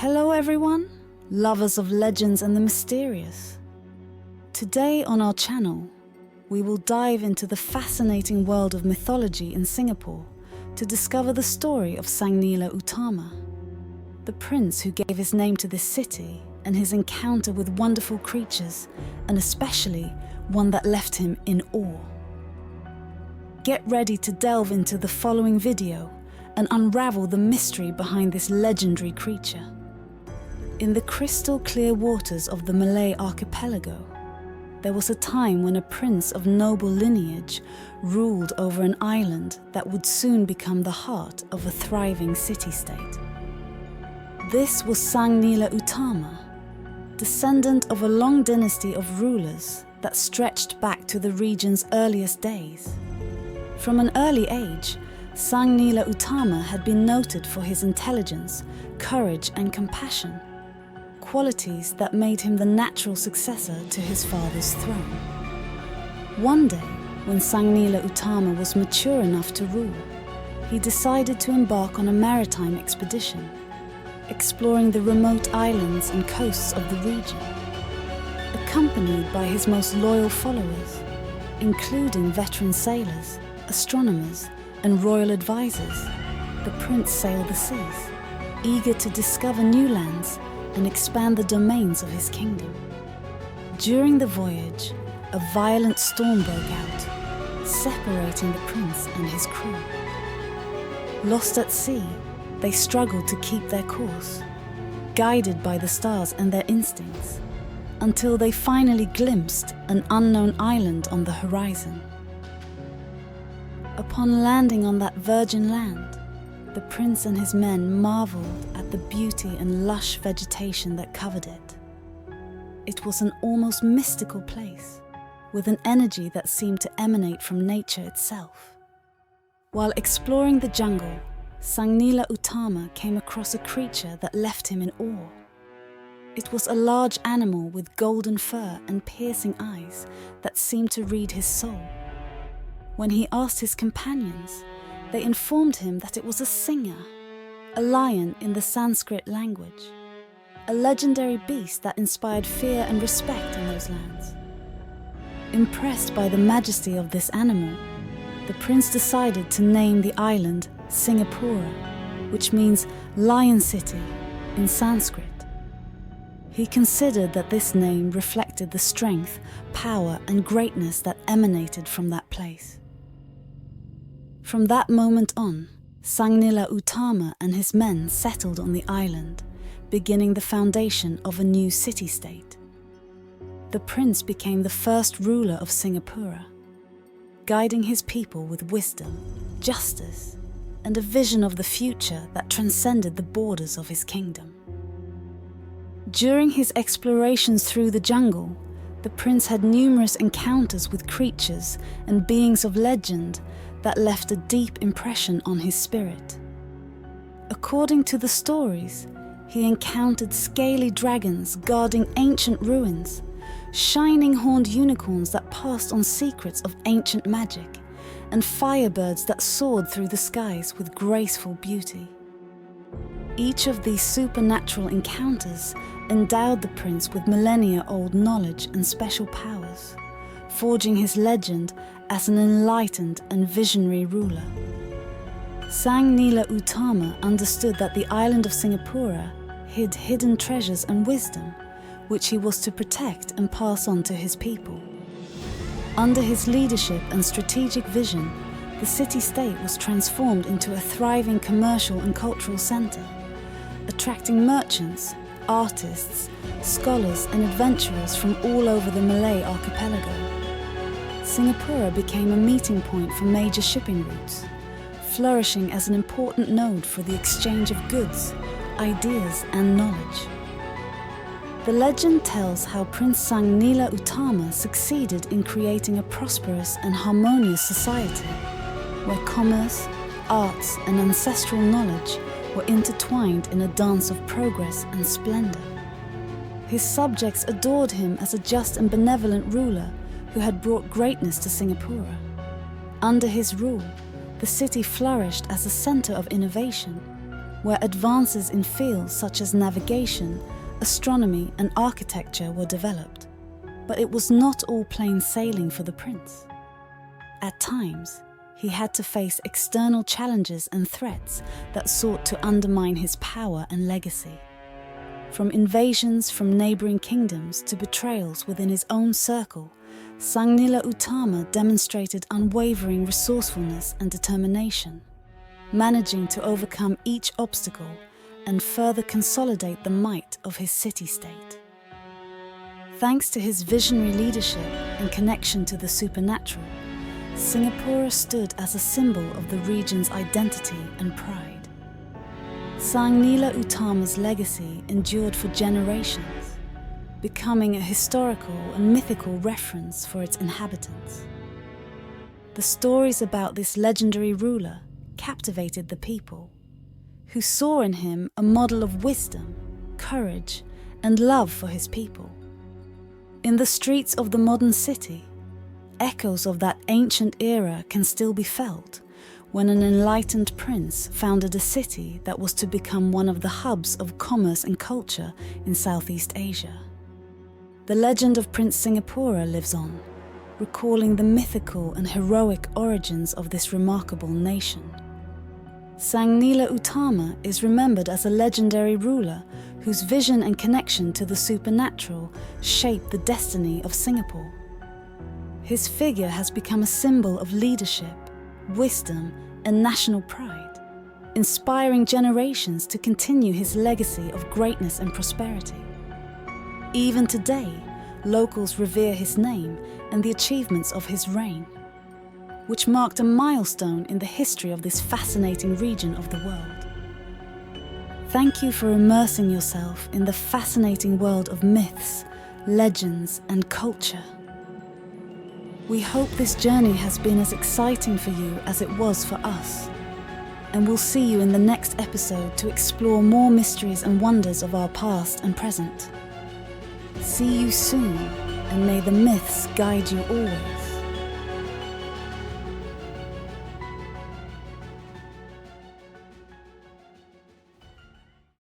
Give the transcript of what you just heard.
Hello everyone, lovers of legends and the mysterious. Today on our channel, we will dive into the fascinating world of mythology in Singapore to discover the story of Sang Nila Utama, the prince who gave his name to this city and his encounter with wonderful creatures, and especially one that left him in awe. Get ready to delve into the following video and unravel the mystery behind this legendary creature. In the crystal clear waters of the Malay archipelago, there was a time when a prince of noble lineage ruled over an island that would soon become the heart of a thriving city-state. This was Sang Nila Utama, descendant of a long dynasty of rulers that stretched back to the region's earliest days. From an early age, Sang Nila Utama had been noted for his intelligence, courage and compassion, qualities that made him the natural successor to his father's throne. One day, when Sang Nila Utama was mature enough to rule, he decided to embark on a maritime expedition, exploring the remote islands and coasts of the region. Accompanied by his most loyal followers, including veteran sailors, astronomers, and royal advisors, the prince sailed the seas, eager to discover new lands and expand the domains of his kingdom. During the voyage, a violent storm broke out, separating the prince and his crew. Lost at sea, they struggled to keep their course, guided by the stars and their instincts, until they finally glimpsed an unknown island on the horizon. Upon landing on that virgin land, the prince and his men marveled at the beauty and lush vegetation that covered it. It was an almost mystical place, with an energy that seemed to emanate from nature itself. While exploring the jungle, Sang Nila Utama came across a creature that left him in awe. It was a large animal with golden fur and piercing eyes that seemed to read his soul. When he asked his companions, they informed him that it was a singer, a lion in the Sanskrit language, a legendary beast that inspired fear and respect in those lands. Impressed by the majesty of this animal, the prince decided to name the island Singapura, which means Lion City in Sanskrit. He considered that this name reflected the strength, power, and greatness that emanated from that place. From that moment on, Sang Nila Utama and his men settled on the island, beginning the foundation of a new city-state. The prince became the first ruler of Singapura, guiding his people with wisdom, justice, and a vision of the future that transcended the borders of his kingdom. During his explorations through the jungle, the prince had numerous encounters with creatures and beings of legend that left a deep impression on his spirit. According to the stories, he encountered scaly dragons guarding ancient ruins, shining horned unicorns that passed on secrets of ancient magic, and firebirds that soared through the skies with graceful beauty. Each of these supernatural encounters endowed the prince with millennia-old knowledge and special powers, forging his legend as an enlightened and visionary ruler. Sang Nila Utama understood that the island of Singapura hid hidden treasures and wisdom, which he was to protect and pass on to his people. Under his leadership and strategic vision, the city-state was transformed into a thriving commercial and cultural center, attracting merchants, artists, scholars and adventurers from all over the Malay archipelago. Singapura became a meeting point for major shipping routes, flourishing as an important node for the exchange of goods, ideas and knowledge. The legend tells how Prince Sang Nila Utama succeeded in creating a prosperous and harmonious society, where commerce, arts and ancestral knowledge were intertwined in a dance of progress and splendor. His subjects adored him as a just and benevolent ruler who had brought greatness to Singapura. Under his rule, the city flourished as a center of innovation, where advances in fields such as navigation, astronomy, and architecture were developed. But it was not all plain sailing for the prince. At times, he had to face external challenges and threats that sought to undermine his power and legacy. From invasions from neighboring kingdoms to betrayals within his own circle, Sang Nila Utama demonstrated unwavering resourcefulness and determination, managing to overcome each obstacle and further consolidate the might of his city-state. Thanks to his visionary leadership and connection to the supernatural, Singapore stood as a symbol of the region's identity and pride. Sang Nila Utama's legacy endured for generations, becoming a historical and mythical reference for its inhabitants. The stories about this legendary ruler captivated the people, who saw in him a model of wisdom, courage, and love for his people. In the streets of the modern city, echoes of that ancient era can still be felt when an enlightened prince founded a city that was to become one of the hubs of commerce and culture in Southeast Asia. The legend of Prince Singapore lives on, recalling the mythical and heroic origins of this remarkable nation. Sang Nila Utama is remembered as a legendary ruler whose vision and connection to the supernatural shaped the destiny of Singapore. His figure has become a symbol of leadership, wisdom, and national pride, inspiring generations to continue his legacy of greatness and prosperity. Even today, locals revere his name and the achievements of his reign, which marked a milestone in the history of this fascinating region of the world. Thank you for immersing yourself in the fascinating world of myths, legends, and culture. We hope this journey has been as exciting for you as it was for us, and we'll see you in the next episode to explore more mysteries and wonders of our past and present. See you soon, and may the myths guide you always.